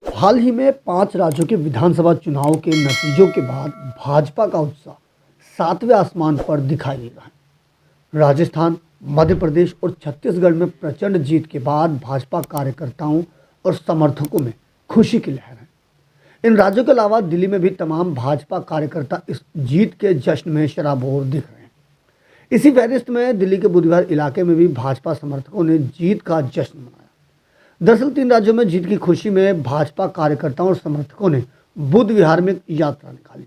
हाल ही में 5 राज्यों के विधानसभा चुनाव के नतीजों के बाद भाजपा का उत्साह 7वें आसमान पर दिखाई दे रहा है। राजस्थान, मध्य प्रदेश और छत्तीसगढ़ में प्रचंड जीत के बाद भाजपा कार्यकर्ताओं और समर्थकों में खुशी की लहर है। इन राज्यों के अलावा दिल्ली में भी तमाम भाजपा कार्यकर्ता इस जीत के जश्न में शराबोर दिख रहे हैं। इसी फहरिस्त में दिल्ली के बुधवार इलाके में भी भाजपा समर्थकों ने जीत का जश्न मनाया। दरअसल 3 राज्यों में जीत की खुशी में भाजपा कार्यकर्ताओं और समर्थकों ने बुध विहार में यात्रा निकाली।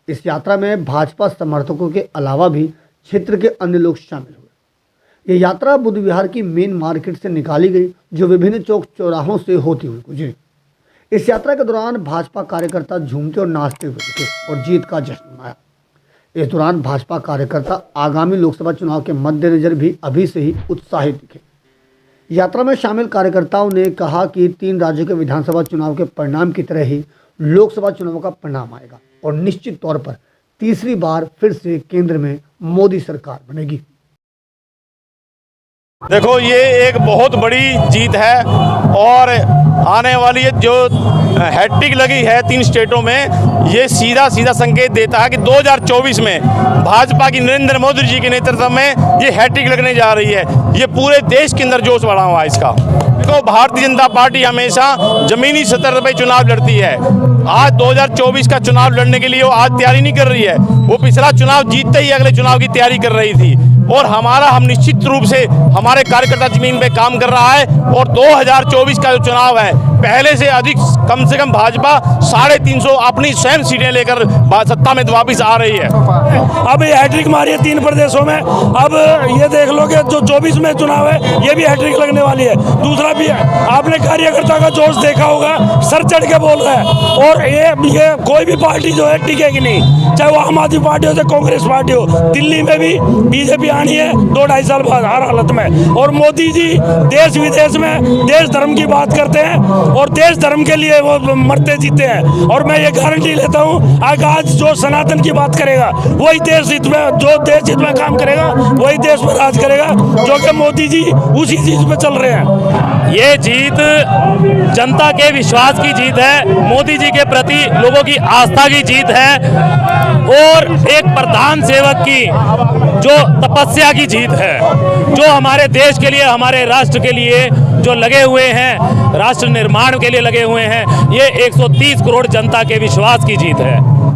इस यात्रा में भाजपा समर्थकों के अलावा भी क्षेत्र के अन्य लोग शामिल हुए। ये यात्रा बुध विहार की मेन मार्केट से निकाली गई, जो विभिन्न चौक चौराहों से होती हुई गुजरी। इस यात्रा के दौरान भाजपा कार्यकर्ता झूमते और नाचते हुए दिखे और जीत का जश्न मनाया। इस दौरान भाजपा कार्यकर्ता आगामी लोकसभा चुनाव के मद्देनजर भी अभी से ही उत्साहित दिखे। यात्रा में शामिल कार्यकर्ताओं ने कहा कि 3 राज्यों के विधानसभा चुनाव के परिणाम की तरह ही लोकसभा चुनाव का परिणाम आएगा और निश्चित तौर पर तीसरी बार फिर से केंद्र में मोदी सरकार बनेगी। देखो, ये एक बहुत बड़ी जीत है और आने वाली जो हैट्रिक लगी है 3 स्टेटों में, ये सीधा संकेत देता है कि 2024 में भाजपा की नरेंद्र मोदी जी के नेतृत्व में ये हैट्रिक लगने जा रही है। ये पूरे देश के अंदर जोश बढ़ा हुआ है इसका। देखो, भारतीय जनता पार्टी हमेशा जमीनी सतह पर चुनाव लड़ती है। आज 2024 का चुनाव लड़ने के लिए वो आज तैयारी नहीं कर रही है, वो पिछला चुनाव जीतते ही अगले चुनाव की तैयारी कर रही थी। और हम निश्चित रूप से हमारे कार्यकर्ता जमीन पे काम कर रहा है और 2024 का जो चुनाव है पहले से अधिक, कम से कम भाजपा 350 अपनी स्वयं सीटें लेकर सत्ता में वापिस आ रही है। अब ये हैट्रिक मारी है 3 प्रदेशों में। अब ये देख लो कि जो 24 में चुनाव है ये भी हैट्रिक लगने वाली है। दूसरा भी है, आपने कार्यकर्ता का जोश देखा होगा, सर चढ़ के बोल रहा है। और ये कोई भी पार्टी जो है टिकेगी नहीं, चाहे वो आम आदमी पार्टी हो चाहे कांग्रेस पार्टी हो। दिल्ली में भी बीजेपी आनी है 2-2.5 साल बाद हर हालत में। और मोदी जी देश विदेश में देश धर्म की बात करते हैं और देश धर्म के लिए वो मरते जीते हैं। और मैं ये गारंटी लेता हूँ, आज जो सनातन की बात करेगा वही देश हित में, जो देश हित में काम करेगा वही देश पर राज करेगा, जो कि मोदी जी उसी चीज पे चल रहे हैं। ये जीत जनता के विश्वास की जीत है, मोदी जी के प्रति लोगों की आस्था की जीत है और एक प्रधान सेवक की जो तपस्या की जीत है, जो हमारे देश के लिए, हमारे राष्ट्र के लिए जो लगे हुए हैं, राष्ट्र निर्माण के लिए लगे हुए हैं। ये 130 करोड़ जनता के विश्वास की जीत है।